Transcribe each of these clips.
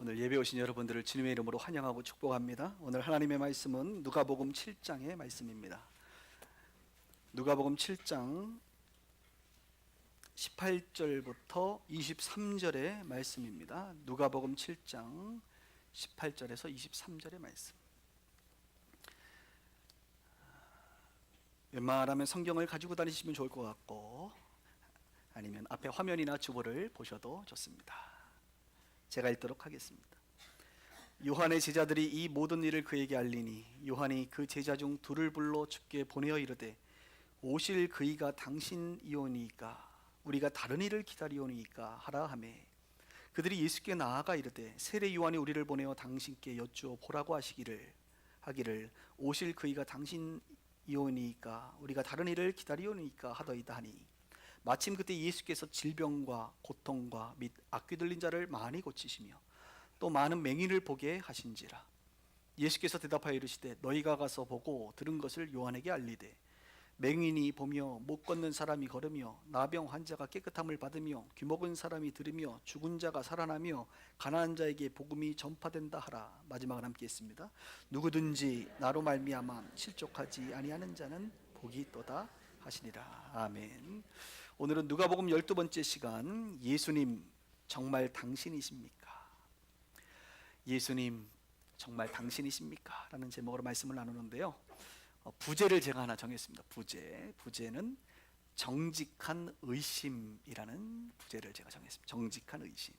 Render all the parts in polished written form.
오늘 예배 오신 여러분들을 주님의 이름으로 환영하고 축복합니다. 오늘 하나님의 말씀은 누가복음 7장의 말씀입니다. 누가복음 7장 18절부터 23절의 말씀입니다. 누가복음 7장 18절에서 23절의 말씀. 웬만하면 성경을 가지고 다니시면 좋을 것 같고, 아니면 앞에 화면이나 주보를 보셔도 좋습니다. 제가 읽도록 하겠습니다. 요한의 제자들이 이 모든 일을 그에게 알리니 요한이 그 제자 중 둘을 불러 주께 보내어 이르되 오실 그이가 당신이오니이까 우리가 다른 일을 기다리오니이까 하라 하매, 그들이 예수께 나아가 이르되 세례 요한이 우리를 보내어 당신께 여쭈어 보라고 하기를 오실 그이가 당신이오니이까 우리가 다른 일을 기다리오니이까 하더이다 하니, 마침 그때 예수께서 질병과 고통과 및 악귀 들린 자를 많이 고치시며 또 많은 맹인을 보게 하신지라. 예수께서 대답하여 이르시되 너희가 가서 보고 들은 것을 요한에게 알리되, 맹인이 보며 못 걷는 사람이 걸으며 나병 환자가 깨끗함을 받으며 귀먹은 사람이 들으며 죽은 자가 살아나며 가난한 자에게 복음이 전파된다 하라. 마지막을 함께 했습니다. 누구든지 나로 말미암아 실족하지 아니하는 자는 복이 있도다 하시니라. 아멘. 오늘은 누가복음 12번째 시간, 예수님 정말 당신이십니까? 예수님 정말 당신이십니까? 라는 제목으로 말씀을 나누는데요, 부제를 제가 하나 정했습니다. 부제는 정직한 의심이라는 부제를 제가 정했습니다. 정직한 의심.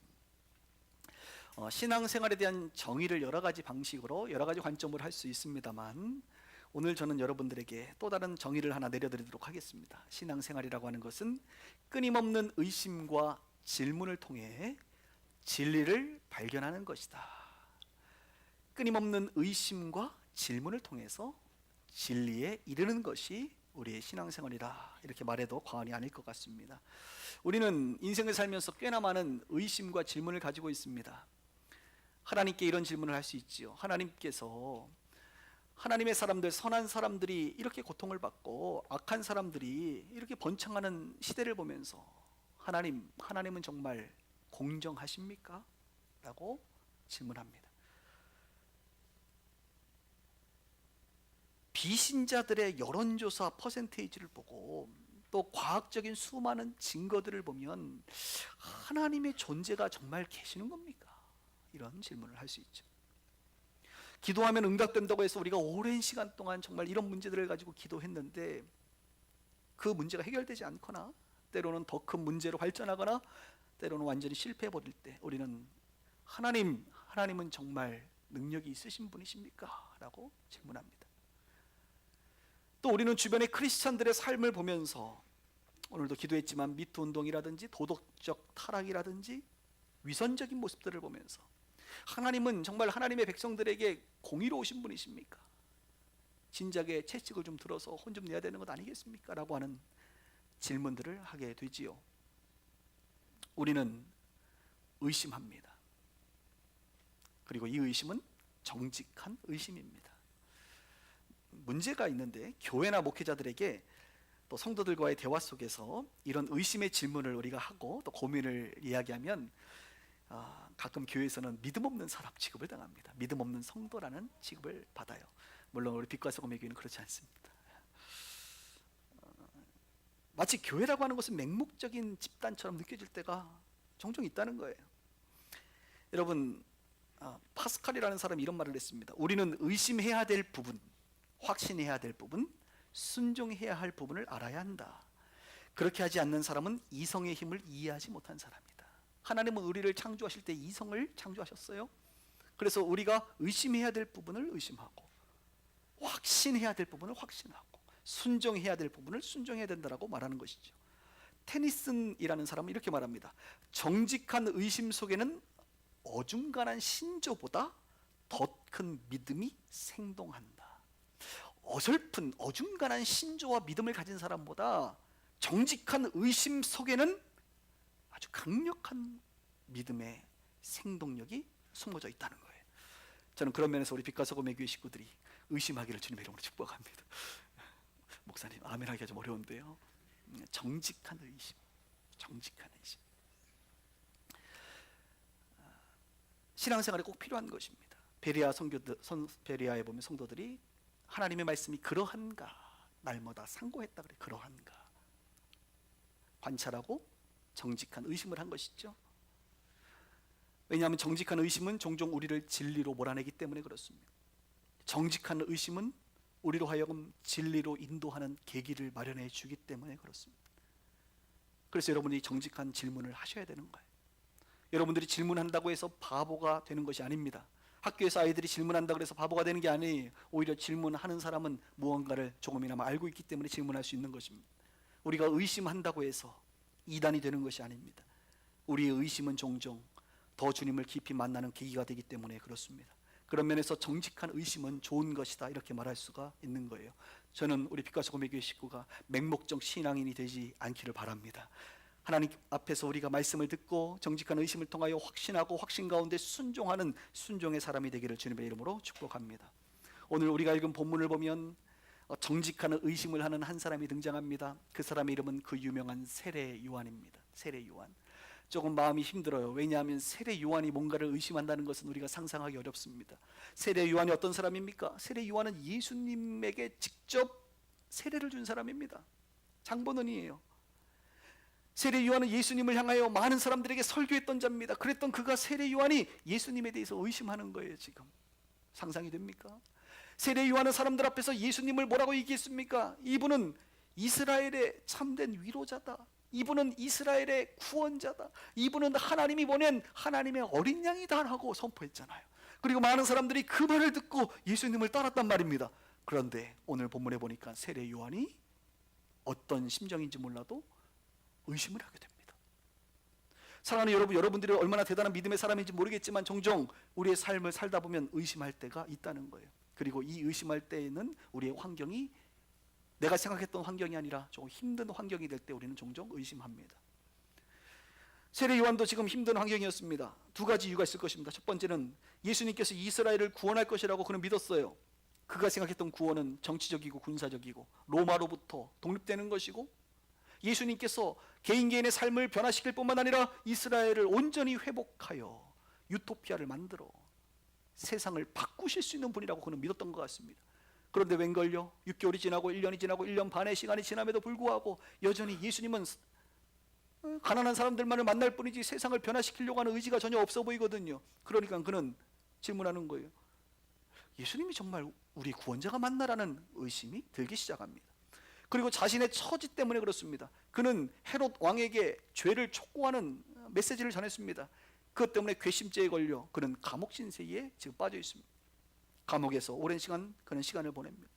신앙생활에 대한 정의를 여러 가지 방식으로 여러 가지 관점으로 할 수 있습니다만, 오늘 저는 여러분들에게 또 다른 정의를 하나 내려드리도록 하겠습니다. 신앙생활이라고 하는 것은 끊임없는 의심과 질문을 통해 진리를 발견하는 것이다. 끊임없는 의심과 질문을 통해서 진리에 이르는 것이 우리의 신앙생활이라, 이렇게 말해도 과언이 아닐 것 같습니다. 우리는 인생을 살면서 꽤나 많은 의심과 질문을 가지고 있습니다. 하나님께 이런 질문을 할 수 있지요. 하나님께서 하나님의 사람들, 선한 사람들이 이렇게 고통을 받고 악한 사람들이 이렇게 번창하는 시대를 보면서 하나님은 정말 공정하십니까? 라고 질문합니다. 비신자들의 여론조사 퍼센테이지를 보고 또 과학적인 수많은 증거들을 보면 하나님의 존재가 정말 계시는 겁니까? 이런 질문을 할 수 있죠. 기도하면 응답된다고 해서 우리가 오랜 시간 동안 정말 이런 문제들을 가지고 기도했는데 그 문제가 해결되지 않거나 때로는 더 큰 문제로 발전하거나 때로는 완전히 실패해버릴 때 우리는 하나님은 정말 능력이 있으신 분이십니까? 라고 질문합니다. 또 우리는 주변의 크리스찬들의 삶을 보면서, 오늘도 기도했지만 미투 운동이라든지 도덕적 타락이라든지 위선적인 모습들을 보면서 하나님은 정말 하나님의 백성들에게 공의로우신 분이십니까? 진작에 채찍을 좀 들어서 혼 좀 내야 되는 것 아니겠습니까? 라고 하는 질문들을 하게 되지요. 우리는 의심합니다. 그리고 이 의심은 정직한 의심입니다. 문제가 있는데, 교회나 목회자들에게 또 성도들과의 대화 속에서 이런 의심의 질문을 우리가 하고 또 고민을 이야기하면 가끔 교회에서는 믿음 없는 사람 취급을 당합니다. 믿음 없는 성도라는 취급을 받아요. 물론 우리 빛과 소금의 교회는 그렇지 않습니다. 마치 교회라고 하는 것은 맹목적인 집단처럼 느껴질 때가 종종 있다는 거예요. 여러분, 파스칼이라는 사람이 이런 말을 했습니다. 우리는 의심해야 될 부분, 확신해야 될 부분, 순종해야 할 부분을 알아야 한다. 그렇게 하지 않는 사람은 이성의 힘을 이해하지 못한 사람이다. 하나님은 우리를 창조하실 때 이성을 창조하셨어요. 그래서 우리가 의심해야 될 부분을 의심하고, 확신해야 될 부분을 확신하고, 순종해야 될 부분을 순종해야 된다라고 말하는 것이죠. 테니슨이라는 사람은 이렇게 말합니다. 정직한 의심 속에는 어중간한 신조보다 더 큰 믿음이 생동한다. 어설픈 어중간한 신조와 믿음을 가진 사람보다 정직한 의심 속에는 아주 강력한 믿음의 생동력이 숨어져 있다는 거예요. 저는 그런 면에서 우리 빛과 소금의 교회 식구들이 의심하기를 주님의 이름으로 축복합니다. 목사님, 아멘 하기가 좀 어려운데요. 정직한 의심. 신앙생활에 꼭 필요한 것입니다. 베레아에 보면 성도들이 하나님의 말씀이 그러한가 날마다 상고했다 그래. 그러한가 관찰하고 정직한 의심을 한 것이죠. 왜냐하면 정직한 의심은 종종 우리를 진리로 몰아내기 때문에 그렇습니다. 정직한 의심은 우리로 하여금 진리로 인도하는 계기를 마련해 주기 때문에 그렇습니다. 그래서 여러분이 정직한 질문을 하셔야 되는 거예요. 여러분들이 질문한다고 해서 바보가 되는 것이 아닙니다. 학교에서 아이들이 질문한다고 해서 바보가 되는 게 아니에요. 오히려 질문하는 사람은 무언가를 조금이나마 알고 있기 때문에 질문할 수 있는 것입니다. 우리가 의심한다고 해서 이단이 되는 것이 아닙니다. 우리의 의심은 종종 더 주님을 깊이 만나는 계기가 되기 때문에 그렇습니다. 그런 면에서 정직한 의심은 좋은 것이다 이렇게 말할 수가 있는 거예요. 저는 우리 빛과 소금의 교회 식구가 맹목적 신앙인이 되지 않기를 바랍니다. 하나님 앞에서 우리가 말씀을 듣고 정직한 의심을 통하여 확신하고 확신 가운데 순종하는 순종의 사람이 되기를 주님의 이름으로 축복합니다. 오늘 우리가 읽은 본문을 보면 정직한 의심을 하는 한 사람이 등장합니다. 그 사람의 이름은 그 유명한 세례 요한입니다. 세례 요한. 조금 마음이 힘들어요. 왜냐하면 세례 요한이 뭔가를 의심한다는 것은 우리가 상상하기 어렵습니다. 세례 요한이 어떤 사람입니까? 세례 요한은 예수님에게 직접 세례를 준 사람입니다. 장본인이에요. 세례 요한은 예수님을 향하여 많은 사람들에게 설교했던 자입니다. 그랬던 그가 세례 요한이 예수님에 대해서 의심하는 거예요. 지금 상상이 됩니까? 세례 요한은 사람들 앞에서 예수님을 뭐라고 얘기했습니까? 이분은 이스라엘의 참된 위로자다. 이분은 이스라엘의 구원자다. 이분은 하나님이 보낸 하나님의 어린 양이다 라고 선포했잖아요. 그리고 많은 사람들이 그 말을 듣고 예수님을 따랐단 말입니다. 그런데 오늘 본문에 보니까 세례 요한이 어떤 심정인지 몰라도 의심을 하게 됩니다. 사랑하는 여러분, 여러분들이 얼마나 대단한 믿음의 사람인지 모르겠지만 종종 우리의 삶을 살다 보면 의심할 때가 있다는 거예요. 그리고 이 의심할 때에는 우리의 환경이 내가 생각했던 환경이 아니라 조금 힘든 환경이 될 때 우리는 종종 의심합니다. 세례 요한도 지금 힘든 환경이었습니다. 두 가지 이유가 있을 것입니다. 첫 번째는 예수님께서 이스라엘을 구원할 것이라고 그는 믿었어요. 그가 생각했던 구원은 정치적이고 군사적이고 로마로부터 독립되는 것이고 예수님께서 개인의 삶을 변화시킬 뿐만 아니라 이스라엘을 온전히 회복하여 유토피아를 만들어 세상을 바꾸실 수 있는 분이라고 그는 믿었던 것 같습니다. 그런데 웬걸요? 6개월이 지나고 1년이 지나고 1년 반의 시간이 지남에도 불구하고 여전히 예수님은 가난한 사람들만을 만날 뿐이지 세상을 변화시키려고 하는 의지가 전혀 없어 보이거든요. 그러니까 그는 질문하는 거예요. 예수님이 정말 우리 구원자가 맞나라는 의심이 들기 시작합니다. 그리고 자신의 처지 때문에 그렇습니다. 그는 헤롯 왕에게 죄를 촉구하는 메시지를 전했습니다. 그것 때문에 괘씸죄에 걸려 그는 감옥 신세에 지금 빠져 있습니다. 감옥에서 오랜 시간 그는 시간을 보냅니다.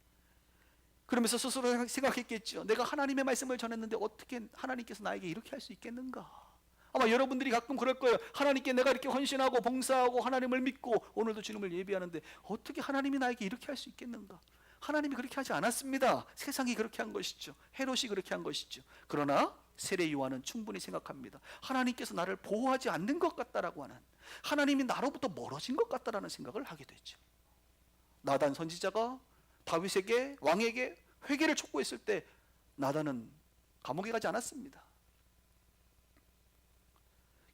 그러면서 스스로 생각했겠죠. 내가 하나님의 말씀을 전했는데 어떻게 하나님께서 나에게 이렇게 할 수 있겠는가? 아마 여러분들이 가끔 그럴 거예요. 하나님께 내가 이렇게 헌신하고 봉사하고 하나님을 믿고 오늘도 주님을 예비하는데 어떻게 하나님이 나에게 이렇게 할 수 있겠는가? 하나님이 그렇게 하지 않았습니다. 세상이 그렇게 한 것이죠. 헤롯이 그렇게 한 것이죠. 그러나 세례 요한은 충분히 생각합니다. 하나님께서 나를 보호하지 않는 것 같다라고 하는, 하나님이 나로부터 멀어진 것 같다라는 생각을 하게 되죠. 나단 선지자가 다윗에게 왕에게 회개를 촉구했을 때 나단은 감옥에 가지 않았습니다.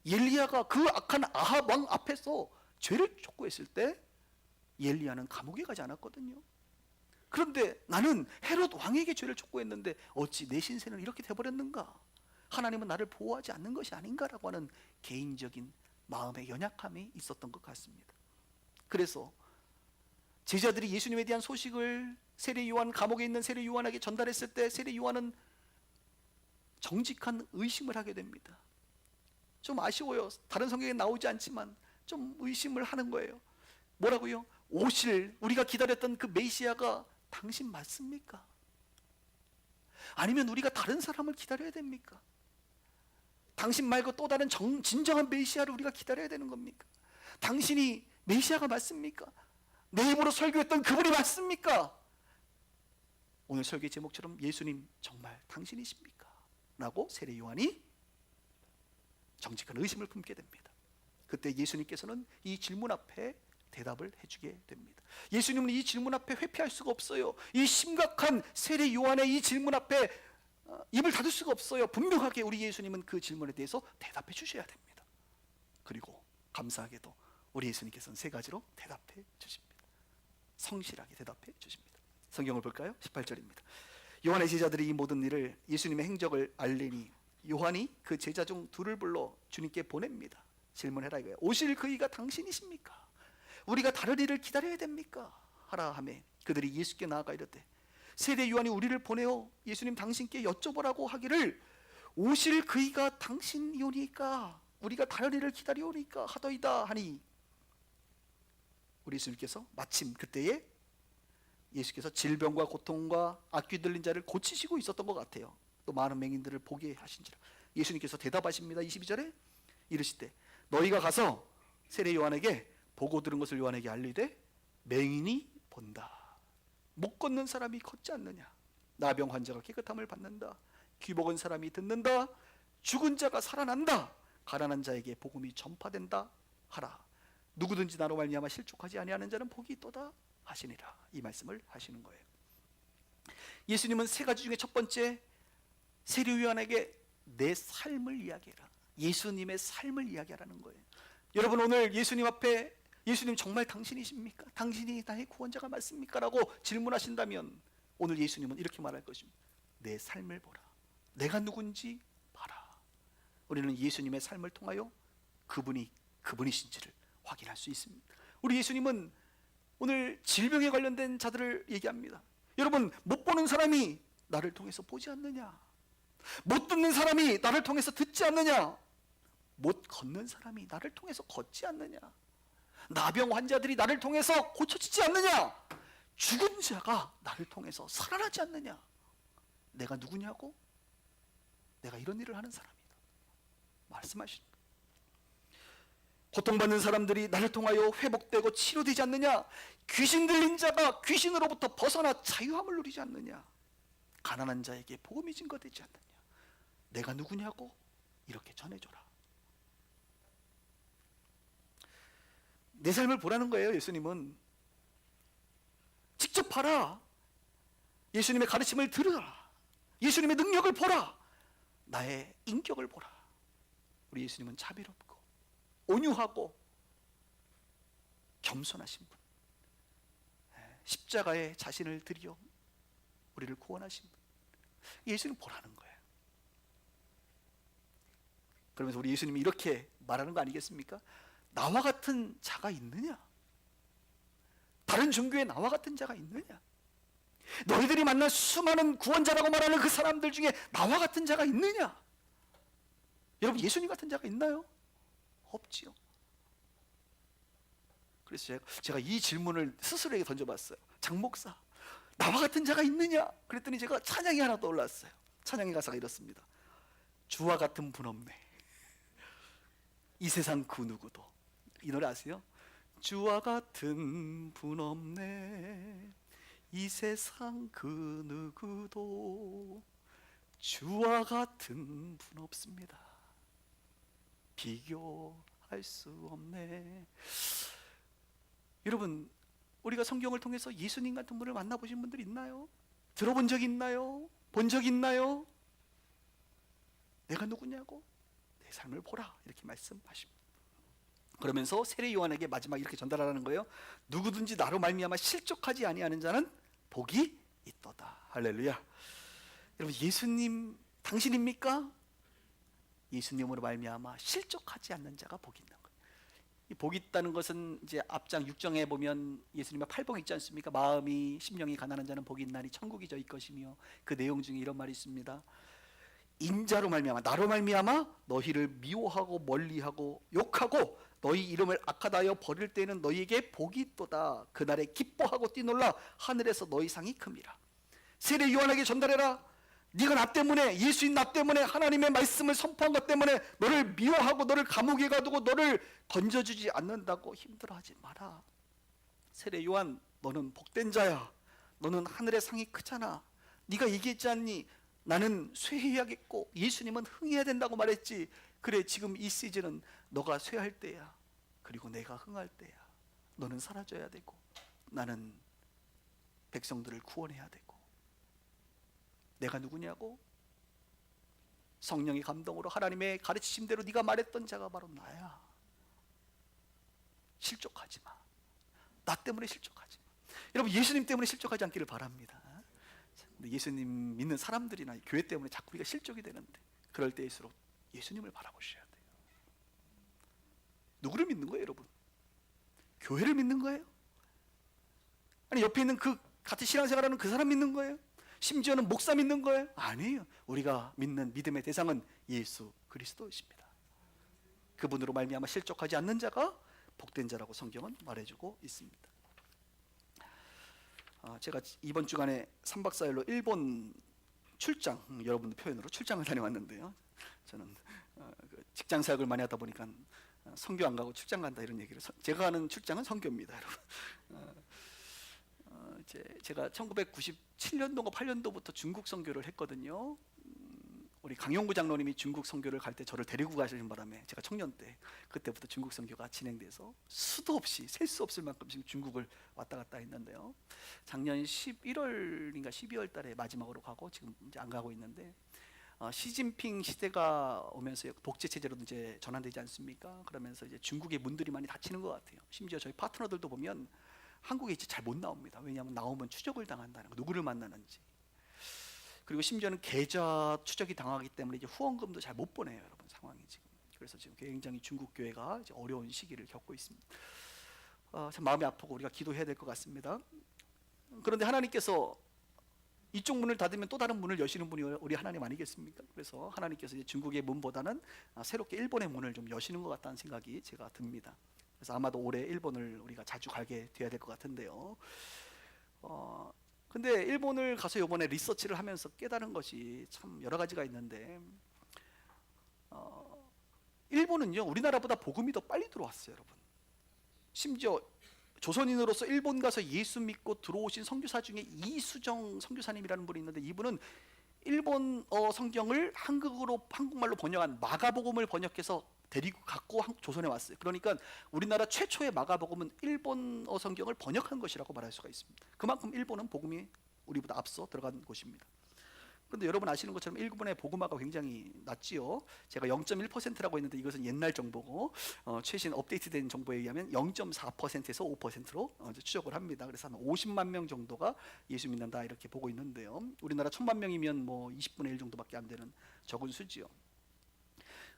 엘리야가 그 악한 아합 왕 앞에서 죄를 촉구했을 때 엘리야는 감옥에 가지 않았거든요. 그런데 나는 헤롯 왕에게 죄를 촉구했는데 어찌 내 신세는 이렇게 돼버렸는가? 하나님은 나를 보호하지 않는 것이 아닌가라고 하는 개인적인 마음의 연약함이 있었던 것 같습니다. 그래서 제자들이 예수님에 대한 소식을 세례 요한, 감옥에 있는 세례 요한에게 전달했을 때 세례 요한은 정직한 의심을 하게 됩니다. 좀 아쉬워요. 다른 성경에 나오지 않지만 좀 의심을 하는 거예요. 뭐라고요? 오실 우리가 기다렸던 그 메시아가 당신 맞습니까? 아니면 우리가 다른 사람을 기다려야 됩니까? 당신 말고 또 다른 진정한 메시아를 우리가 기다려야 되는 겁니까? 당신이 메시아가 맞습니까? 내 입으로 설교했던 그분이 맞습니까? 오늘 설교의 제목처럼 예수님 정말 당신이십니까? 라고 세례 요한이 정직한 의심을 품게 됩니다. 그때 예수님께서는 이 질문 앞에 대답을 해주게 됩니다. 예수님은 이 질문 앞에 회피할 수가 없어요. 이 심각한 세례 요한의 이 질문 앞에 입을 닫을 수가 없어요. 분명하게 우리 예수님은 그 질문에 대해서 대답해 주셔야 됩니다. 그리고 감사하게도 우리 예수님께서는 세 가지로 대답해 주십니다. 성실하게 대답해 주십니다. 성경을 볼까요? 18절입니다. 요한의 제자들이 이 모든 일을 예수님의 행적을 알리니 요한이 그 제자 중 둘을 불러 주님께 보냅니다. 질문해라 이거예요. 오실 그이가 당신이십니까? 우리가 다른 일을 기다려야 됩니까? 하라 하매 그들이 예수께 나아가 이르되 세례 요한이 우리를 보내어 예수님 당신께 여쭤보라고 하기를 오실 그이가 당신이오니까 우리가 다른 일을 기다려오니까 하더이다 하니 우리 예수님께서 마침 그때에 예수께서 질병과 고통과 악귀 들린 자를 고치시고 있었던 것 같아요. 또 많은 맹인들을 보게 하신지라. 예수님께서 대답하십니다. 22절에 이르시되 너희가 가서 세례 요한에게 보고 들은 것을 요한에게 알리되 맹인이 본다. 못 걷는 사람이 걷지 않느냐. 나병 환자가 깨끗함을 받는다. 귀 먹은 사람이 듣는다. 죽은 자가 살아난다. 가난한 자에게 복음이 전파된다 하라. 누구든지 나로 말미암아 실족하지 아니하는 자는 복이 있도다 하시니라. 이 말씀을 하시는 거예요. 예수님은 세 가지 중에 첫 번째 세례 요한에게 내 삶을 이야기해라. 예수님의 삶을 이야기하라는 거예요. 여러분 오늘 예수님 앞에 예수님 정말 당신이십니까? 당신이 나의 구원자가 맞습니까? 라고 질문하신다면 오늘 예수님은 이렇게 말할 것입니다. 내 삶을 보라. 내가 누군지 봐라. 우리는 예수님의 삶을 통하여 그분이신지를 확인할 수 있습니다. 우리 예수님은 오늘 질병에 관련된 자들을 얘기합니다. 여러분 못 보는 사람이 나를 통해서 보지 않느냐? 못 듣는 사람이 나를 통해서 듣지 않느냐? 못 걷는 사람이 나를 통해서 걷지 않느냐? 나병 환자들이 나를 통해서 고쳐지지 않느냐? 죽은 자가 나를 통해서 살아나지 않느냐? 내가 누구냐고? 내가 이런 일을 하는 사람이다 말씀하십니다. 고통받는 사람들이 나를 통하여 회복되고 치료되지 않느냐? 귀신 들린 자가 귀신으로부터 벗어나 자유함을 누리지 않느냐? 가난한 자에게 복음이 증거되지 않느냐? 내가 누구냐고? 이렇게 전해줘라. 내 삶을 보라는 거예요. 예수님은 직접 봐라. 예수님의 가르침을 들으라. 예수님의 능력을 보라. 나의 인격을 보라. 우리 예수님은 자비롭고 온유하고 겸손하신 분, 십자가에 자신을 드려 우리를 구원하신 분, 예수님 보라는 거예요. 그러면서 우리 예수님이 이렇게 말하는 거 아니겠습니까? 나와 같은 자가 있느냐? 다른 종교에 나와 같은 자가 있느냐? 너희들이 만난 수많은 구원자라고 말하는 그 사람들 중에 나와 같은 자가 있느냐? 여러분 예수님 같은 자가 있나요? 없지요. 그래서 제가 이 질문을 스스로에게 던져봤어요. 장 목사, 나와 같은 자가 있느냐? 그랬더니 제가 찬양이 하나 떠올랐어요. 찬양의 가사가 이렇습니다. 주와 같은 분 없네. 이 세상 그 누구도. 이 노래 아세요? 주와 같은 분 없네. 이 세상 그 누구도 주와 같은 분 없습니다. 비교할 수 없네. 여러분 우리가 성경을 통해서 예수님 같은 분을 만나보신 분들 있나요? 들어본 적 있나요? 본 적 있나요? 내가 누구냐고? 내 삶을 보라 이렇게 말씀하십니다. 그러면서 세례 요한에게 마지막 이렇게 전달하라는 거예요. 누구든지 나로 말미암아 실족하지 아니하는 자는 복이 있도다. 할렐루야. 여러분 예수님 당신입니까? 예수님으로 말미암아 실족하지 않는 자가 복이 있는 거예요. 이 복이 있다는 것은 이제 앞장 6장에 보면 예수님의 팔복 있지 않습니까? 마음이 심령이 가난한 자는 복이 있나니 천국이 저희 것이며, 그 내용 중에 이런 말이 있습니다. 인자로 말미암아 나로 말미암아 너희를 미워하고 멀리하고 욕하고 너희 이름을 악하다 하여 버릴 때에는 너희에게 복이 있도다. 그날에 기뻐하고 뛰놀라 하늘에서 너희 상이 큼이라. 세례 요한에게 전달해라. 네가 나 때문에, 예수인 나 때문에, 하나님의 말씀을 선포한 것 때문에 너를 미워하고 너를 감옥에 가두고 너를 건져주지 않는다고 힘들어하지 마라. 세례 요한, 너는 복된 자야. 너는 하늘의 상이 크잖아. 네가 얘기했지 않니? 나는 쇠해야겠고 예수님은 흥해야 된다고 말했지. 그래, 지금 이 시즌은 너가 쇠할 때야. 그리고 내가 흥할 때야. 너는 사라져야 되고 나는 백성들을 구원해야 되고. 내가 누구냐고? 성령의 감동으로 하나님의 가르치심대로 네가 말했던 자가 바로 나야. 실족하지 마. 나 때문에 실족하지 마. 여러분, 예수님 때문에 실족하지 않기를 바랍니다. 근데 예수님 믿는 사람들이나 교회 때문에 자꾸 우리가 실족이 되는데, 그럴 때일수록 예수님을 바라보셔야 돼요. 누구를 믿는 거예요, 여러분? 교회를 믿는 거예요? 아니, 옆에 있는 그 같이 신앙생활하는 그 사람 믿는 거예요? 심지어는 목사 믿는 거예요? 아니에요. 우리가 믿는 믿음의 대상은 예수 그리스도이십니다. 그분으로 말미암아 실족하지 않는 자가 복된 자라고 성경은 말해주고 있습니다. 제가 이번 주간에 3박 4일로 일본 출장, 여러분들 표현으로 출장을 다녀왔는데요. 저는 직장 사역을 많이 하다 보니까 선교 안 가고 출장 간다 이런 얘기를, 제가 가는 출장은 선교입니다, 여러분. 제가 1997년도인가 8년도부터 중국 선교를 했거든요. 우리 강용구 장로님이 중국 선교를 갈 때 저를 데리고 가시는 바람에 제가 청년 때 그때부터 중국 선교가 진행돼서 수도 없이 셀 수 없을 만큼 지금 중국을 왔다 갔다 했는데요. 작년 11월인가 12월 달에 마지막으로 가고 지금 이제 안 가고 있는데, 시진핑 시대가 오면서 독재 체제로 이제 전환되지 않습니까? 그러면서 이제 중국의 문들이 많이 닫히는 것 같아요. 심지어 저희 파트너들도 보면 한국에 이제 잘 못 나옵니다. 왜냐하면 나오면 추적을 당한다는 거, 누구를 만나는지. 그리고 심지어는 계좌 추적이 당하기 때문에 이제 후원금도 잘 못 보내요, 여러분, 상황이 지금. 그래서 지금 굉장히 중국 교회가 이제 어려운 시기를 겪고 있습니다. 참 마음이 아프고 우리가 기도해야 될 것 같습니다. 그런데 하나님께서 이쪽 문을 닫으면 또 다른 문을 여시는 분이 우리 하나님 아니겠습니까? 그래서 하나님께서 이제 중국의 문보다는 새롭게 일본의 문을 좀 여시는 것 같다는 생각이 제가 듭니다. 그래서 아마도 올해 일본을 우리가 자주 가게 돼야 될 것 같은데요. 근데 일본을 가서 이번에 리서치를 하면서 깨달은 것이 참 여러 가지가 있는데, 일본은요 우리나라보다 복음이 더 빨리 들어왔어요, 여러분. 심지어 조선인으로서 일본 가서 예수 믿고 들어오신 선교사 중에 이수정 선교사님이라는 분이 있는데, 이분은 일본어 성경을 한국말로 번역한 마가복음을 번역해서 데리고 갖고 조선에 왔어요. 그러니까 우리나라 최초의 마가복음은 일본어 성경을 번역한 것이라고 말할 수가 있습니다. 그만큼 일본은 복음이 우리보다 앞서 들어간 곳입니다. 그런데 여러분 아시는 것처럼 일본의 복음화가 굉장히 낮지요. 제가 0.1%라고 했는데 이것은 옛날 정보고, 최신 업데이트된 정보에 의하면 0.4%에서 5%로 추적을 합니다. 그래서 한 50만 명 정도가 예수 믿는다 이렇게 보고 있는데요. 우리나라 1000만 명이면 뭐 20분의 1 정도밖에 안 되는 적은 수지요.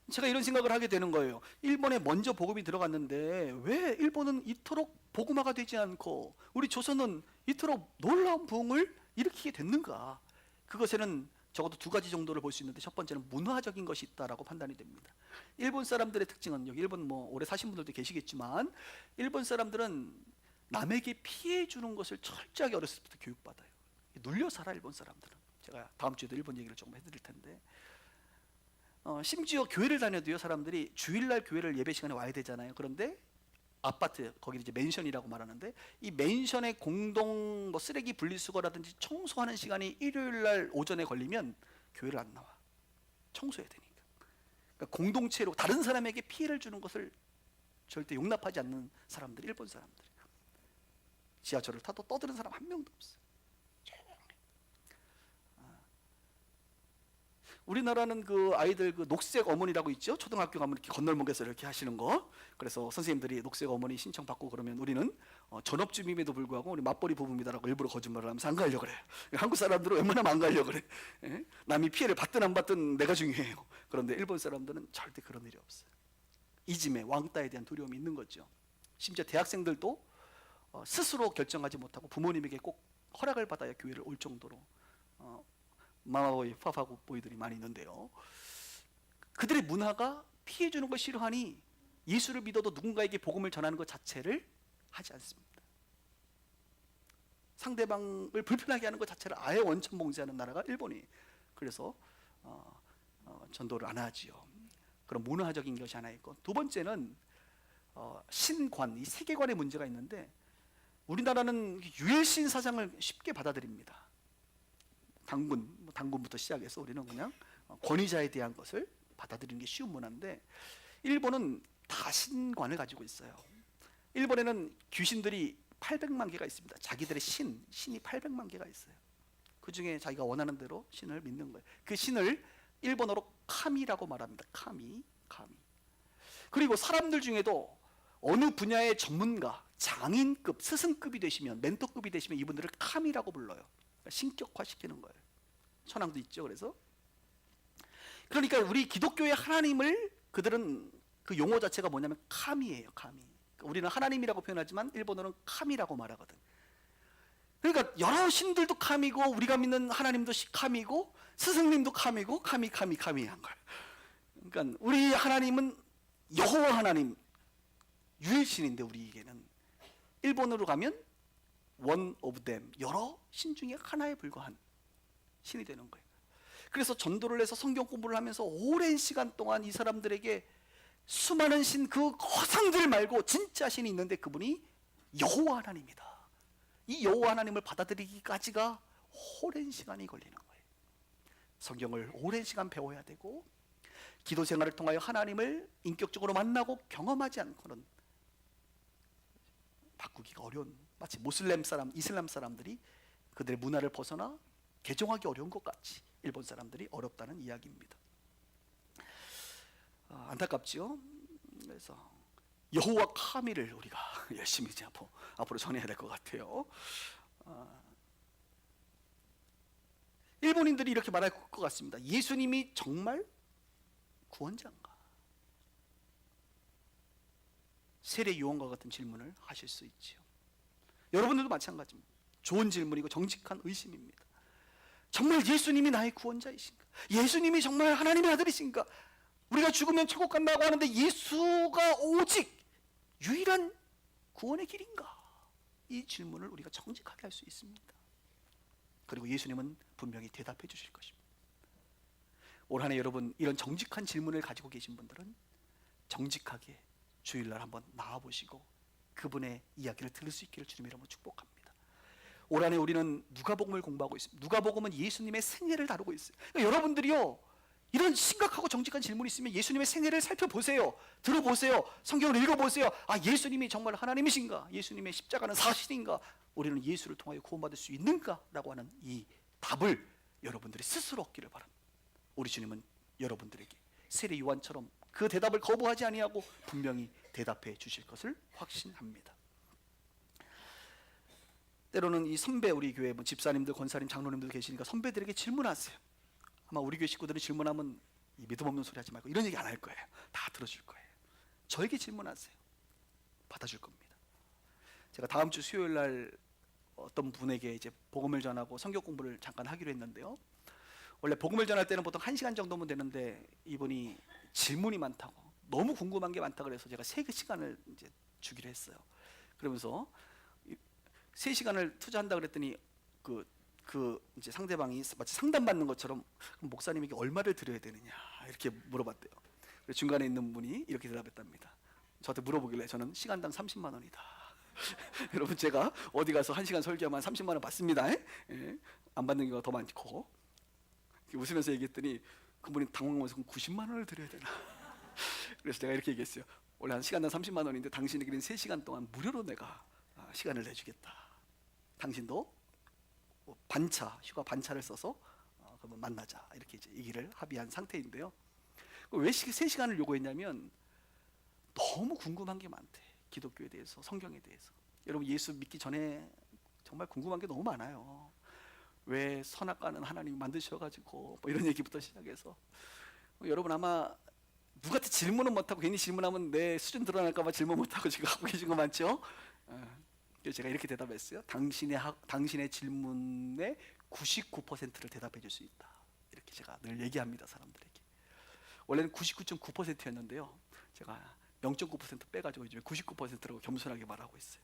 제가 이런 생각을 하게 되는 거예요. 일본에 먼저 복음이 들어갔는데 왜 일본은 이토록 복음화가 되지 않고 우리 조선은 이토록 놀라운 부흥을 일으키게 됐는가? 그것에는 적어도 두 가지 정도를 볼 수 있는데, 첫 번째는 문화적인 것이 있다라고 판단이 됩니다. 일본 사람들의 특징은, 여기 일본 뭐 오래 사신 분들도 계시겠지만, 일본 사람들은 남에게 피해 주는 것을 철저하게 어렸을 때부터 교육받아요. 눌려 살아, 일본 사람들은. 제가 다음 주에도 일본 얘기를 조금 해드릴 텐데, 심지어 교회를 다녀도요, 사람들이 주일날 교회를 예배 시간에 와야 되잖아요. 그런데 아파트, 거기 이제 맨션이라고 말하는데, 이 맨션의 공동 뭐 쓰레기 분리수거라든지 청소하는 시간이 일요일날 오전에 걸리면 교회를 안 나와. 청소해야 되니까. 그러니까 공동체로 다른 사람에게 피해를 주는 것을 절대 용납하지 않는 사람들, 일본 사람들. 지하철을 타도 떠드는 사람 한 명도 없어요. 우리나라는 그 아이들 그 녹색 어머니라고 있죠. 초등학교 가면 이렇게 건널목에서 이렇게 하시는 거. 그래서 선생님들이 녹색 어머니 신청 받고 그러면 우리는 전업주임임에도 불구하고 우리 맞벌이 부부입니다라고 일부러 거짓말을 하면서 안 가려고 그래요. 한국 사람들은 웬만하면 안 가려고 그래. 예? 남이 피해를 받든 안 받든 내가 중요해요. 그런데 일본 사람들은 절대 그런 일이 없어요. 이짐에 왕따에 대한 두려움이 있는 거죠. 심지어 대학생들도 스스로 결정하지 못하고 부모님에게 꼭 허락을 받아야 교회를 올 정도로 마마보이, 파파보이들이 많이 있는데요. 그들의 문화가 피해 주는 걸 싫어하니 예수를 믿어도 누군가에게 복음을 전하는 것 자체를 하지 않습니다. 상대방을 불편하게 하는 것 자체를 아예 원천 봉쇄하는 나라가 일본이. 그래서 전도를 안 하지요. 그런 문화적인 것이 하나 있고, 두 번째는 신관, 이 세계관의 문제가 있는데, 우리나라는 유일신 사상을 쉽게 받아들입니다. 당군부터 시작해서 우리는 그냥 권위자에 대한 것을 받아들이는 게 쉬운 문화인데, 일본은 다신관을 가지고 있어요. 일본에는 귀신들이 800만 개가 있습니다. 자기들의 신이 800만 개가 있어요. 그 중에 자기가 원하는 대로 신을 믿는 거예요. 그 신을 일본어로 카미라고 말합니다. 카미. 그리고 사람들 중에도 어느 분야의 전문가, 장인급, 스승급이 되시면, 멘토급이 되시면 이분들을 카미라고 불러요. 그러니까 신격화시키는 거예요. 천황도 있죠. 그러니까 우리 기독교의 하나님을 그들은 그 용어 자체가 뭐냐면 카미예요. 카미. 그러니까 우리는 하나님이라고 표현하지만 일본어는 카미라고 말하거든. 그러니까 여러 신들도 카미고 우리가 믿는 하나님도 카미고 스승님도 카미고 카미 한 거예요. 그러니까 우리 하나님은 여호와 하나님 유일신인데 우리에게는 일본어로 가면 one of them, 여러 신 중에 하나에 불과한 신이 되는 거예요. 그래서 전도를 해서 성경 공부를 하면서 오랜 시간 동안 이 사람들에게 수많은 신, 그 허상들 말고 진짜 신이 있는데 그분이 여호와 하나님이다. 이 여호와 하나님을 받아들이기까지가 오랜 시간이 걸리는 거예요. 성경을 오랜 시간 배워야 되고 기도 생활을 통하여 하나님을 인격적으로 만나고 경험하지 않고는 바꾸기가 어려운, 마치 모슬렘 사람, 이슬람 사람들이 그들의 문화를 벗어나 개종하기 어려운 것 같이 일본 사람들이 어렵다는 이야기입니다. 안타깝지요. 그래서 여호와 카미를 우리가 열심히 이제 앞으로 전해야 될 것 같아요. 일본인들이 이렇게 말할 것 같습니다. 예수님이 정말 구원자인가? 세례 요한과 같은 질문을 하실 수 있지요. 여러분들도 마찬가지입니다. 좋은 질문이고 정직한 의심입니다. 정말 예수님이 나의 구원자이신가? 예수님이 정말 하나님의 아들이신가? 우리가 죽으면 천국 간다고 하는데 예수가 오직 유일한 구원의 길인가? 이 질문을 우리가 정직하게 할 수 있습니다. 그리고 예수님은 분명히 대답해 주실 것입니다. 올 한 해 여러분 이런 정직한 질문을 가지고 계신 분들은 정직하게 주일날 한번 나와보시고 그분의 이야기를 들을 수 있기를 주님의 이름으로 축복합니다. 올 한 해 우리는 누가복음을 공부하고 있습니다. 누가복음은 예수님의 생애를 다루고 있어요. 그러니까 여러분들이요, 이런 심각하고 정직한 질문이 있으면 예수님의 생애를 살펴보세요. 들어보세요. 성경을 읽어보세요. 예수님이 정말 하나님이신가? 예수님의 십자가는 사실인가? 우리는 예수를 통하여 구원받을 수 있는가? 라고 하는 이 답을 여러분들이 스스로 얻기를 바랍니다. 우리 주님은 여러분들에게 세례 요한처럼 그 대답을 거부하지 아니하고 분명히 대답해 주실 것을 확신합니다. 때로는 이 선배, 우리 교회 집사님들, 권사님, 장로님들 계시니까 선배들에게 질문하세요. 아마 우리 교회 식구들은 질문하면 이 믿음 없는 소리 하지 말고 이런 얘기 안 할 거예요. 다 들어줄 거예요. 저에게 질문하세요. 받아줄 겁니다. 제가 다음 주 수요일 날 어떤 분에게 이제 복음을 전하고 성경 공부를 잠깐 하기로 했는데요. 원래 복음을 전할 때는 보통 1시간 정도면 되는데 이분이 질문이 많다고, 너무 궁금한 게 많다 그래서 제가 3시간을 이제 주기로 했어요. 그러면서 3시간을 투자한다 그랬더니 이제 상대방이 마치 상담받는 것처럼 목사님에게 얼마를 드려야 되느냐 이렇게 물어봤대요. 그래서 중간에 있는 분이 이렇게 대답했답니다. 저한테 물어보길래 저는 시간당 30만 원이다. 여러분 제가 어디 가서 1시간 설교하면 30만 원 받습니다. 예? 안 받는 경우가 더 많고. 웃으면서 얘기했더니 그분이 당황하면서 90만 원을 드려야 되나. 그래서 제가 이렇게 얘기했어요. 원래 한 시간당 30만 원인데 당신에게는 3시간 동안 무료로 내가 시간을 내주겠다. 당신도 휴가 반차를 써서 그러면 만나자 이렇게 이제 얘기를 합의한 상태인데요. 왜 3시간을 요구했냐면 너무 궁금한 게 많대. 기독교에 대해서, 성경에 대해서. 여러분 예수 믿기 전에 정말 궁금한 게 너무 많아요. 왜 선악과는 하나님이 만드셔가지고 이런 얘기부터 시작해서 여러분 아마 누구한테 질문은 못하고 괜히 질문하면 내 수준 드러날까봐 질문 못하고 지금 하고 계신 거 많죠? 그래서 제가 이렇게 대답했어요. 당신의 질문의 99%를 대답해 줄 수 있다. 이렇게 제가 늘 얘기합니다, 사람들에게. 원래는 99.9%였는데요. 제가 0.9% 빼가지고 요즘에 99%라고 겸손하게 말하고 있어요.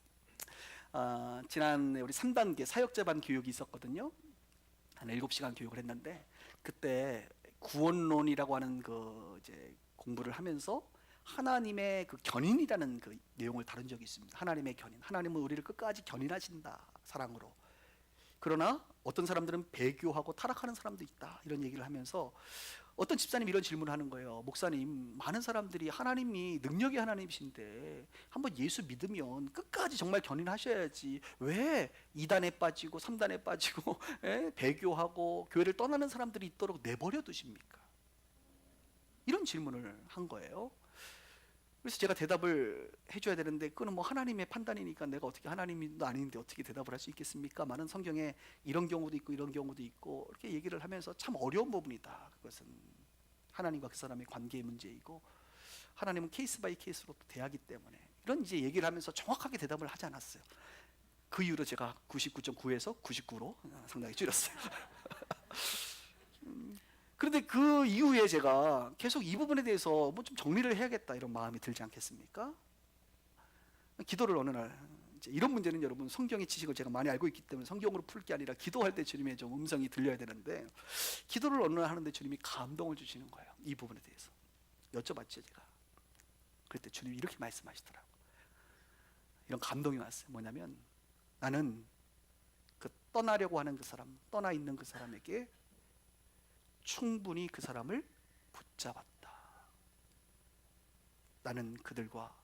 지난해 우리 3단계 사역자반 교육이 있었거든요. 한 7시간 교육을 했는데 그때 구원론이라고 하는 그 이제 공부를 하면서 하나님의 그 견인이라는 그 내용을 다룬 적이 있습니다. 하나님의 견인. 하나님은 우리를 끝까지 견인하신다, 사랑으로. 그러나 어떤 사람들은 배교하고 타락하는 사람도 있다, 이런 얘기를 하면서 어떤 집사님이 이런 질문을 하는 거예요. 목사님, 많은 사람들이 하나님이 능력의 하나님이신데 한번 예수 믿으면 끝까지 정말 견인하셔야지 왜 2단에 빠지고 3단에 빠지고 배교하고 교회를 떠나는 사람들이 있도록 내버려 두십니까? 이런 질문을 한 거예요. 그래서 제가 대답을 해줘야 되는데 그거는 뭐 하나님의 판단이니까 내가 어떻게 하나님도 아닌데 어떻게 대답을 할 수 있겠습니까? 많은 성경에 이런 경우도 있고 이런 경우도 있고 이렇게 얘기를 하면서 참 어려운 부분이다. 그것은 하나님과 그 사람의 관계의 문제이고 하나님은 케이스 바이 케이스로 대하기 때문에 이런 이제 얘기를 하면서 정확하게 대답을 하지 않았어요. 그 이후로 제가 99.9에서 99로 상당히 줄였어요. 그런데 그 이후에 제가 계속 이 부분에 대해서 뭐 좀 정리를 해야겠다 이런 마음이 들지 않겠습니까? 기도를 어느 날 이제 이런 문제는 여러분 성경의 지식을 제가 많이 알고 있기 때문에 성경으로 풀 게 아니라 기도할 때 주님의 좀 음성이 들려야 되는데 기도를 어느 날 하는데 주님이 감동을 주시는 거예요. 이 부분에 대해서 여쭤봤죠 제가. 그때 주님이 이렇게 말씀하시더라고요. 이런 감동이 왔어요. 뭐냐면 나는 그 떠나려고 하는 그 사람, 떠나 있는 그 사람에게 충분히 그 사람을 붙잡았다. 나는 그들과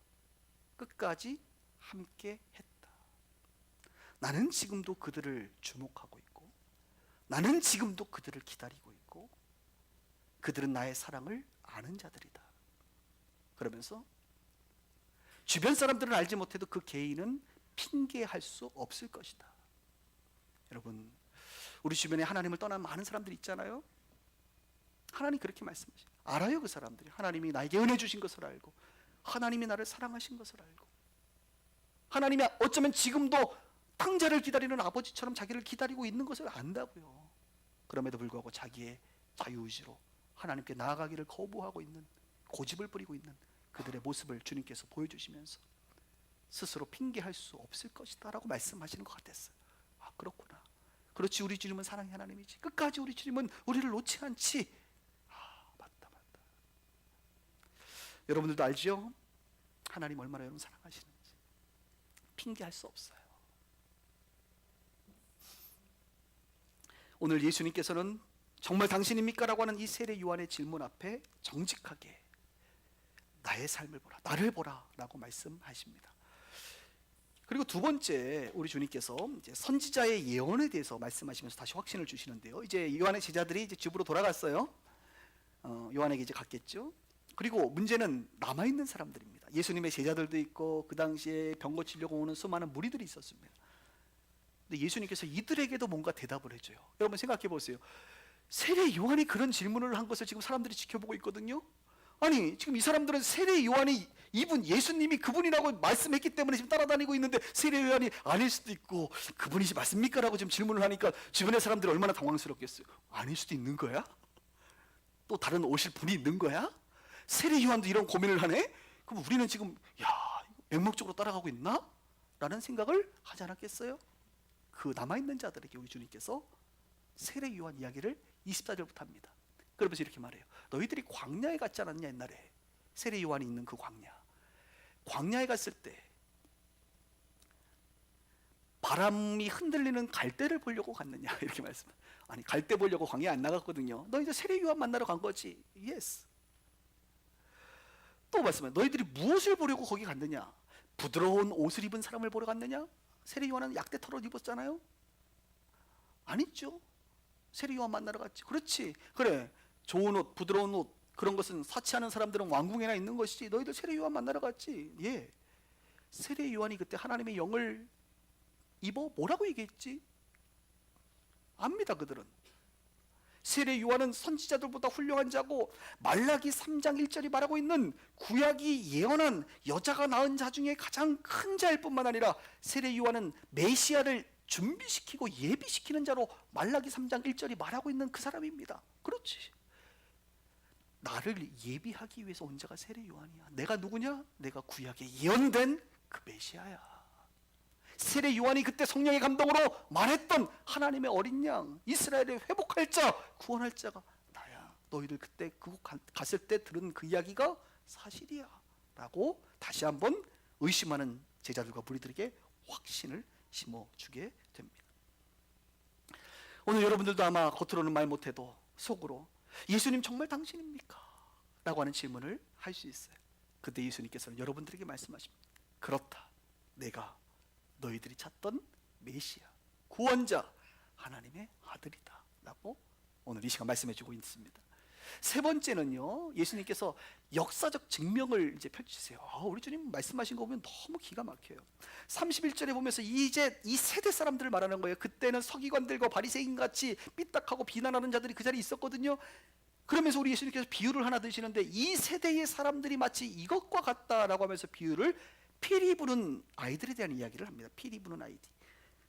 끝까지 함께 했다. 나는 지금도 그들을 주목하고 있고 나는 지금도 그들을 기다리고 있고 그들은 나의 사랑을 아는 자들이다. 그러면서 주변 사람들은 알지 못해도 그 개인은 핑계할 수 없을 것이다. 여러분, 우리 주변에 하나님을 떠난 많은 사람들이 있잖아요. 하나님 그렇게 말씀하시죠. 알아요, 그 사람들이. 하나님이 나에게 은혜 주신 것을 알고 하나님이 나를 사랑하신 것을 알고 하나님이 어쩌면 지금도 탕자를 기다리는 아버지처럼 자기를 기다리고 있는 것을 안다고요. 그럼에도 불구하고 자기의 자유의지로 하나님께 나아가기를 거부하고 있는, 고집을 부리고 있는 그들의 모습을 주님께서 보여주시면서 스스로 핑계할 수 없을 것이다 라고 말씀하시는 것 같았어요. 아, 그렇구나. 그렇지, 우리 주님은 사랑의 하나님이지. 끝까지 우리 주님은 우리를 놓지 않지. 아, 맞다. 여러분들도 알죠? 하나님 얼마나 여러분 사랑하시는지. 핑계할 수 없어요. 오늘 예수님께서는 정말 당신입니까? 라고 하는 이 세례 요한의 질문 앞에 정직하게 나의 삶을 보라, 나를 보라 라고 말씀하십니다. 그리고 두 번째, 우리 주님께서 이제 선지자의 예언에 대해서 말씀하시면서 다시 확신을 주시는데요. 이제 요한의 제자들이 이제 집으로 돌아갔어요. 요한에게 이제 갔겠죠. 그리고 문제는 남아있는 사람들입니다. 예수님의 제자들도 있고 그 당시에 병 고치려고 오는 수많은 무리들이 있었습니다. 근데 예수님께서 이들에게도 뭔가 대답을 해줘요. 여러분 생각해 보세요. 세례 요한이 그런 질문을 한 것을 지금 사람들이 지켜보고 있거든요. 아니 지금 이 사람들은 세례 요한이 이분 예수님이 그분이라고 말씀했기 때문에 지금 따라다니고 있는데 세례 요한이 아닐 수도 있고 그분이지 맞습니까? 라고 지금 질문을 하니까 주변의 사람들이 얼마나 당황스럽겠어요. 아닐 수도 있는 거야? 또 다른 오실 분이 있는 거야? 세례 요한도 이런 고민을 하네? 그럼 우리는 지금 맹목적으로 따라가고 있나? 라는 생각을 하지 않았겠어요? 그 남아있는 자들에게 우리 주님께서 세례 요한 이야기를 24절부터 합니다. 그러면서 이렇게 말해요. 너희들이 광야에 갔지 않았냐 옛날에. 세례 요한이 있는 그 광야에 갔을 때 바람이 흔들리는 갈대를 보려고 갔느냐 이렇게 말씀해요. 아니 갈대 보려고 광야에 안 나갔거든요. 너 이제 세례 요한 만나러 간 거지. 예스. 또 말씀해요. 너희들이 무엇을 보려고 거기 갔느냐. 부드러운 옷을 입은 사람을 보러 갔느냐. 세례 요한은 약대털을 입었잖아요. 아니죠. 세례 요한 만나러 갔지. 그렇지. 그래. 좋은 옷, 부드러운 옷 그런 것은 사치하는 사람들은 왕궁에나 있는 것이지. 너희들 세례 요한 만나러 갔지. 예. 세례 요한이 그때 하나님의 영을 입어 뭐라고 얘기했지? 압니다. 그들은. 세례 요한은 선지자들보다 훌륭한 자고 말라기 3장 1절이 말하고 있는 구약이 예언한 여자가 낳은 자 중에 가장 큰 자일 뿐만 아니라 세례 요한은 메시아를 준비시키고 예비시키는 자로 말라기 3장 1절이 말하고 있는 그 사람입니다. 그렇지. 나를 예비하기 위해서 온 자가 세례 요한이야. 내가 누구냐? 내가 구약에 예언된 그 메시아야. 세례 요한이 그때 성령의 감동으로 말했던 하나님의 어린 양, 이스라엘을 회복할 자, 구원할 자가 나야. 너희들 그때 그곳 갔을 때 들은 그 이야기가 사실이야 라고 다시 한번 의심하는 제자들과 무리들에게 확신을 심어주게 됩니다. 오늘 여러분들도 아마 겉으로는 말 못해도 속으로 예수님 정말 당신입니까? 라고 하는 질문을 할 수 있어요. 그때 예수님께서는 여러분들에게 말씀하십니다. 그렇다. 내가 너희들이 찾던 메시아, 구원자, 하나님의 아들이다 라고 오늘 이 시간 말씀해 주고 있습니다. 세 번째는요, 예수님께서 역사적 증명을 이제 펼치세요. 우리 주님 말씀하신 거 보면 너무 기가 막혀요. 31절에 보면서 이제 이 세대 사람들을 말하는 거예요. 그때는 서기관들과 바리새인 같이 삐딱하고 비난하는 자들이 그 자리에 있었거든요. 그러면서 우리 예수님께서 비유를 하나 드시는데, 이 세대의 사람들이 마치 이것과 같다라고 하면서 비유를 피리 부는 아이들에 대한 이야기를 합니다. 피리 부는 아이들.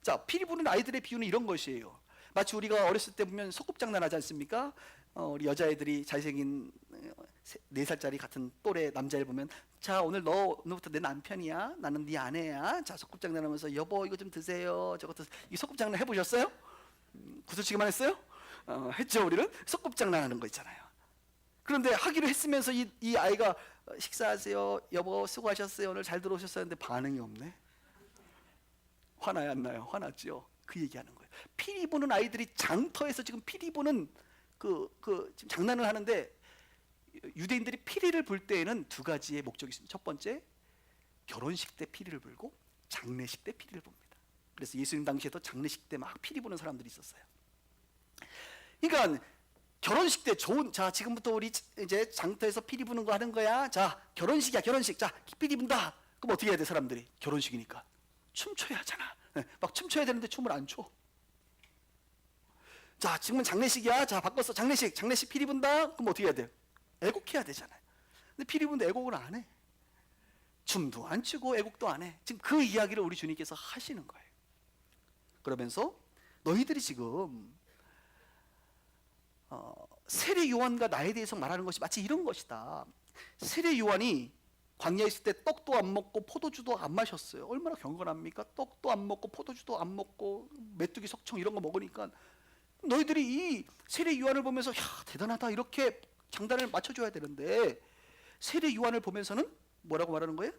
자, 피리 부는 아이들의 비유는 이런 것이에요. 마치 우리가 어렸을 때 보면 소꿉장난 하지 않습니까? 우리 여자애들이 잘생긴 4살짜리 같은 또래 남자를 보면, 자, 오늘부터 내 남편이야, 나는 네 아내야. 자, 소꿉장난하면서 여보 이거 좀 드세요. 저것도. 이 소꿉장난 해보셨어요? 구슬치기만 했어요? 했죠. 우리는 소꿉장난하는 거 있잖아요. 그런데 하기로 했으면서 이 아이가 식사하세요, 여보 수고하셨어요, 오늘 잘 들어오셨어요 했는데 반응이 없네. 화나요 안 나요? 화났죠. 그 얘기하는 거예요. 피리 부는 아이들이 장터에서 지금 피리 부는 지금 장난을 하는데, 유대인들이 피리를 불 때에는 두 가지의 목적이 있습니다. 첫 번째, 결혼식 때 피리를 불고 장례식 때 피리를 붑니다. 그래서 예수님 당시에도 장례식 때 막 피리 부는 사람들이 있었어요. 그러니까 결혼식 때 자, 지금부터 우리 이제 장터에서 피리 부는 거 하는 거야. 자, 결혼식이야, 결혼식. 자, 피리 분다. 그럼 어떻게 해야 돼? 사람들이 결혼식이니까 춤춰야 하잖아. 막 춤춰야 되는데 춤을 안 춰. 자, 지금은 장례식이야. 자, 바꿨어. 장례식 피리 분다. 그럼 어떻게 해야 돼? 애곡해야 되잖아요. 근데 피리 부는데 애곡을 안 해. 춤도 안 추고 애곡도 안 해. 지금 그 이야기를 우리 주님께서 하시는 거예요. 그러면서 너희들이 지금 세례 요한과 나에 대해서 말하는 것이 마치 이런 것이다. 세례 요한이 광야에 있을 때 떡도 안 먹고 포도주도 안 마셨어요. 얼마나 경건합니까? 떡도 안 먹고 포도주도 안 먹고 메뚜기 석청 이런 거 먹으니까, 너희들이 이 세례 요한을 보면서 야, 대단하다 이렇게 장단을 맞춰줘야 되는데, 세례 요한을 보면서는 뭐라고 말하는 거예요?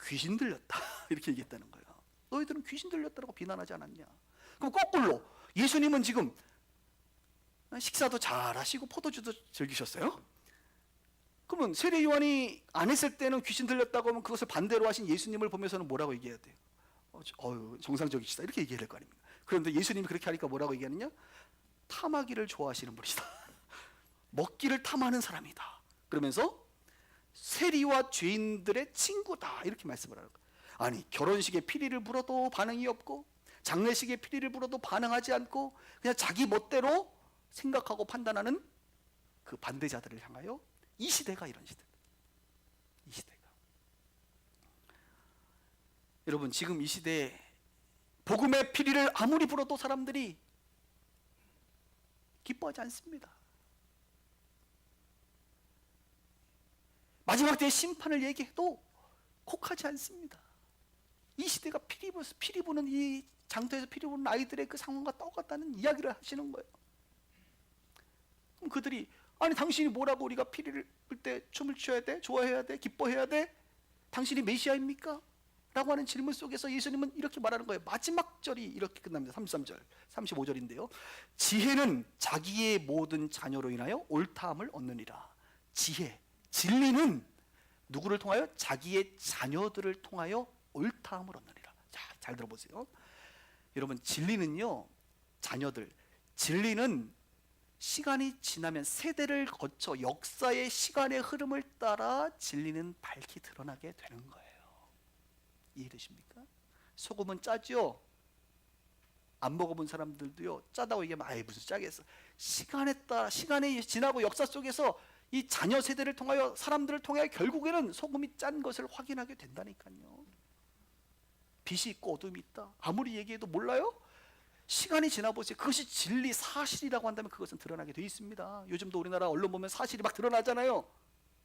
귀신 들렸다 이렇게 얘기했다는 거예요. 너희들은 귀신 들렸다고 비난하지 않았냐? 그럼 거꾸로 예수님은 지금 식사도 잘 하시고 포도주도 즐기셨어요? 그러면 세례 요한이 안 했을 때는 귀신 들렸다고 하면 그것을 반대로 하신 예수님을 보면서는 뭐라고 얘기해야 돼요? 정상적이시다 이렇게 얘기해야 될 거 아닙니까? 그런데 예수님이 그렇게 하니까 뭐라고 얘기하느냐? 탐하기를 좋아하시는 분이다. 먹기를 탐하는 사람이다. 그러면서 세리와 죄인들의 친구다 이렇게 말씀을 하는 거예요. 아니, 결혼식에 피리를 불어도 반응이 없고 장례식에 피리를 불어도 반응하지 않고 그냥 자기 멋대로 생각하고 판단하는 그 반대자들을 향하여, 이 시대가 이런 시대다. 이 시대가. 여러분, 지금 이 시대에 복음의 피리를 아무리 불어도 사람들이 기뻐하지 않습니다. 마지막 때의 심판을 얘기해도 혹하지 않습니다. 이 시대가 피리 부는 이 장터에서 피리 부는 아이들의 그 상황과 똑같다는 이야기를 하시는 거예요. 그럼 그들이, 아니 당신이 뭐라고 우리가 피리를 불 때 춤을 춰야 돼? 좋아해야 돼? 기뻐해야 돼? 당신이 메시아입니까? 라고 하는 질문 속에서 예수님은 이렇게 말하는 거예요. 마지막 절이 이렇게 끝납니다. 33절, 35절인데요. 지혜는 자기의 모든 자녀로 인하여 옳다함을 얻느니라. 지혜, 진리는 누구를 통하여? 자기의 자녀들을 통하여 옳다함을 얻느니라. 자, 잘 들어보세요. 여러분, 진리는요, 자녀들, 진리는 시간이 지나면 세대를 거쳐 역사의 시간의 흐름을 따라 진리는 밝히 드러나게 되는 거예요. 이해되십니까? 소금은 짜죠? 안 먹어본 사람들도요, 짜다고 얘기하면 아이 무슨 짜겠어. 시간이 지나고 역사 속에서 이 자녀 세대를 통하여, 사람들을 통하여 결국에는 소금이 짠 것을 확인하게 된다니까요. 빛이 있고 어둠이 있다. 아무리 얘기해도 몰라요? 시간이 지나보세요. 그것이 진리, 사실이라고 한다면 그것은 드러나게 돼 있습니다. 요즘도 우리나라 언론 보면 사실이 막 드러나잖아요.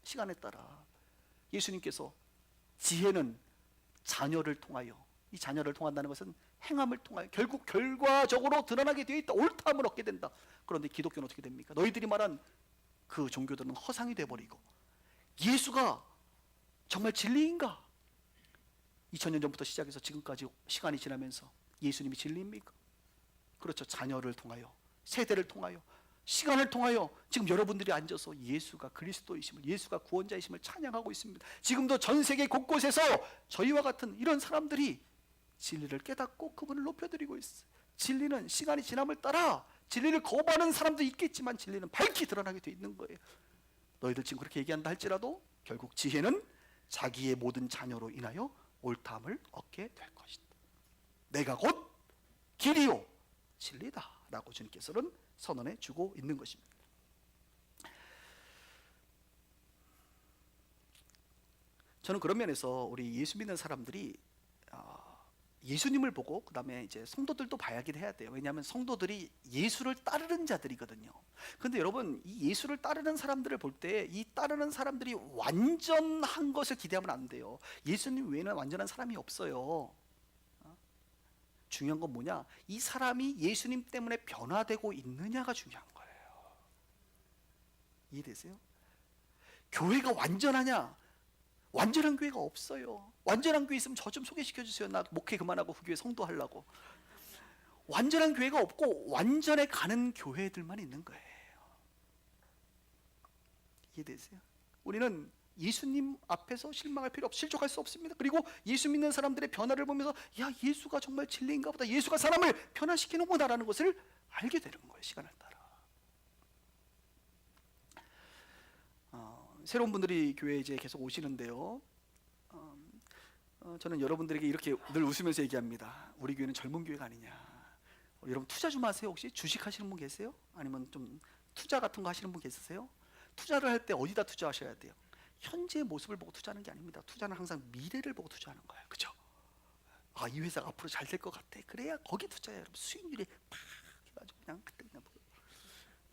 시간에 따라. 예수님께서 지혜는 자녀를 통하여, 이 자녀를 통한다는 것은 행함을 통하여 결국 결과적으로 드러나게 되어 있다. 옳다함을 얻게 된다. 그런데 기독교는 어떻게 됩니까? 너희들이 말한 그 종교들은 허상이 되어버리고, 예수가 정말 진리인가? 2000년 전부터 시작해서 지금까지 시간이 지나면서 예수님이 진리입니까? 그렇죠. 자녀를 통하여, 세대를 통하여, 시간을 통하여 지금 여러분들이 앉아서 예수가 그리스도이심을, 예수가 구원자이심을 찬양하고 있습니다. 지금도 전 세계 곳곳에서 저희와 같은 이런 사람들이 진리를 깨닫고 그분을 높여드리고 있어요. 진리는 시간이 지남을 따라 진리를 거부하는 사람도 있겠지만 진리는 밝히 드러나게 돼 있는 거예요. 너희들 지금 그렇게 얘기한다 할지라도 결국 지혜는 자기의 모든 자녀로 인하여 옳다함을 얻게 될 것이다. 내가 곧 길이요 진리다 라고 주님께서는 선언해 주고 있는 것입니다. 저는 그런 면에서 우리 예수 믿는 사람들이 예수님을 보고 그 다음에 이제 성도들도 봐야긴 해야 돼요. 왜냐하면 성도들이 예수를 따르는 자들이거든요. 근데 여러분, 이 예수를 따르는 사람들을 볼 때 이 따르는 사람들이 완전한 것을 기대하면 안 돼요. 예수님 외에는 완전한 사람이 없어요. 중요한 건 뭐냐? 이 사람이 예수님 때문에 변화되고 있느냐가 중요한 거예요. 이해되세요? 교회가 완전하냐? 완전한 교회가 없어요. 완전한 교회 있으면 저 좀 소개시켜 주세요. 나 목회 그만하고 그 교회 성도하려고. 완전한 교회가 없고 완전해 가는 교회들만 있는 거예요. 이해되세요? 우리는 예수님 앞에서 실망할 필요 없, 실족할 수 없습니다. 그리고 예수 믿는 사람들의 변화를 보면서 야, 예수가 정말 진리인가 보다. 예수가 사람을 변화시키는구나라는 것을 알게 되는 거예요. 시간을 따라. 새로운 분들이 교회에 이제 계속 오시는데요. 저는 여러분들에게 이렇게 늘 웃으면서 얘기합니다. 우리 교회는 젊은 교회가 아니냐. 여러분 투자 좀 하세요. 혹시 주식 하시는 분 계세요? 아니면 좀 투자 같은 거 하시는 분 계세요? 투자를 할 때 어디다 투자하셔야 돼요? 현재의 모습을 보고 투자하는 게 아닙니다. 투자는 항상 미래를 보고 투자하는 거예요. 그죠? 아, 이 회사가 앞으로 잘 될 것 같아. 그래야 거기 투자해요. 여러분 수익률이 팍 해가지고 그냥 그때 그냥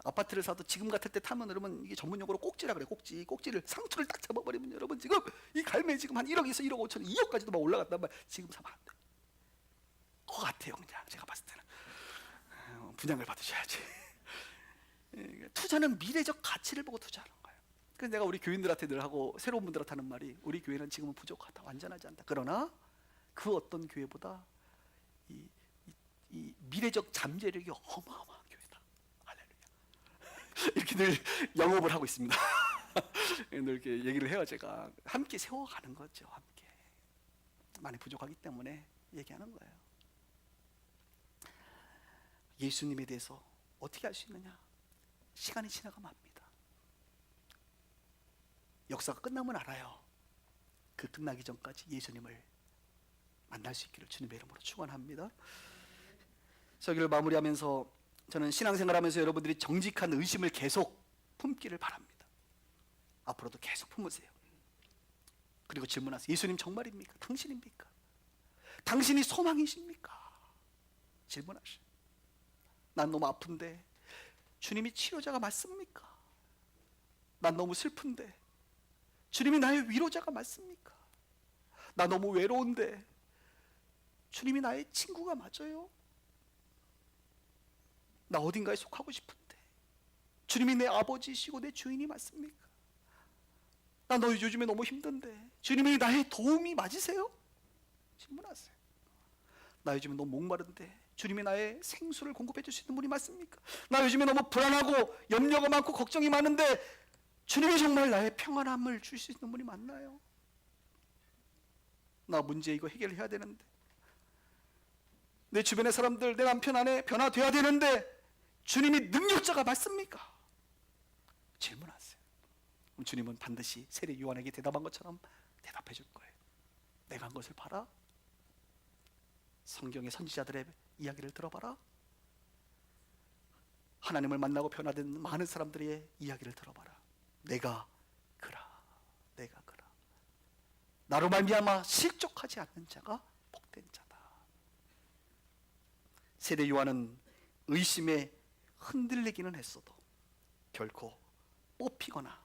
아파트를 사도 지금 같을 때 타면 여러분 이게 전문용어로 꼭지라 그래. 꼭지를 상투를 딱 잡아버리면 여러분 지금 이 갈매 지금 한 1억에서 1억 5천 2억까지도 막 올라갔단 말이야. 지금 사면 안 돼. 것 같아요. 그냥 제가 봤을 때는 분양을 받으셔야지. 투자는 미래적 가치를 보고 투자하는 거예요. 그래서 내가 우리 교인들한테 늘 하고 새로운 분들한테 하는 말이 우리 교회는 지금은 부족하다. 완전하지 않다. 그러나 그 어떤 교회보다 이 미래적 잠재력이 어마어마한 교회다. 할렐루야. 이렇게 늘 영업을 하고 있습니다. 늘 이렇게 얘기를 해요. 제가 함께 세워가는 거죠. 함께 많이 부족하기 때문에 얘기하는 거예요. 예수님에 대해서 어떻게 알 수 있느냐? 시간이 지나가면 압니다. 역사가 끝나면 알아요. 그 끝나기 전까지 예수님을 만날 수 있기를 주님의 이름으로 축원합니다. 설교를 마무리하면서 저는 신앙생활하면서 여러분들이 정직한 의심을 계속 품기를 바랍니다. 앞으로도 계속 품으세요. 그리고 질문하세요. 예수님 정말입니까? 당신입니까? 당신이 소망이십니까? 질문하세요. 난 너무 아픈데 주님이 치료자가 맞습니까? 난 너무 슬픈데 주님이 나의 위로자가 맞습니까? 나 너무 외로운데 주님이 나의 친구가 맞아요? 나 어딘가에 속하고 싶은데 주님이 내 아버지시고 내 주인이 맞습니까? 나 너 요즘에 너무 힘든데 주님이 나의 도움이 맞으세요? 질문하세요. 나 요즘에 너무 목마른데 주님이 나의 생수를 공급해 줄 수 있는 분이 맞습니까? 나 요즘에 너무 불안하고 염려가 많고 걱정이 많은데 주님이 정말 나의 평안함을 줄 수 있는 분이 맞나요? 나 문제 이거 해결해야 되는데 내 주변의 사람들, 내 남편 아내 변화돼야 되는데 주님이 능력자가 맞습니까? 질문하세요. 그럼 주님은 반드시 세례 요한에게 대답한 것처럼 대답해 줄 거예요. 내가 한 것을 봐라. 성경의 선지자들의 이야기를 들어봐라. 하나님을 만나고 변화된 많은 사람들의 이야기를 들어봐라. 내가 그라. 나로 말미암아 실족하지 않는 자가 복된 자다. 세례 요한은 의심에 흔들리기는 했어도 결코 뽑히거나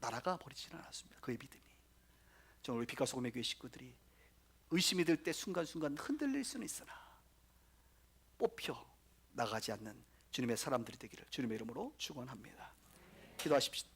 날아가 버리지는 않았습니다. 그의 믿음이. 저는 우리 빛과 소금의 교회 식구들이 의심이 들 때 순간순간 흔들릴 수는 있으나 뽑혀 나가지 않는 주님의 사람들이 되기를 주님의 이름으로 축원합니다. 기도하십시오.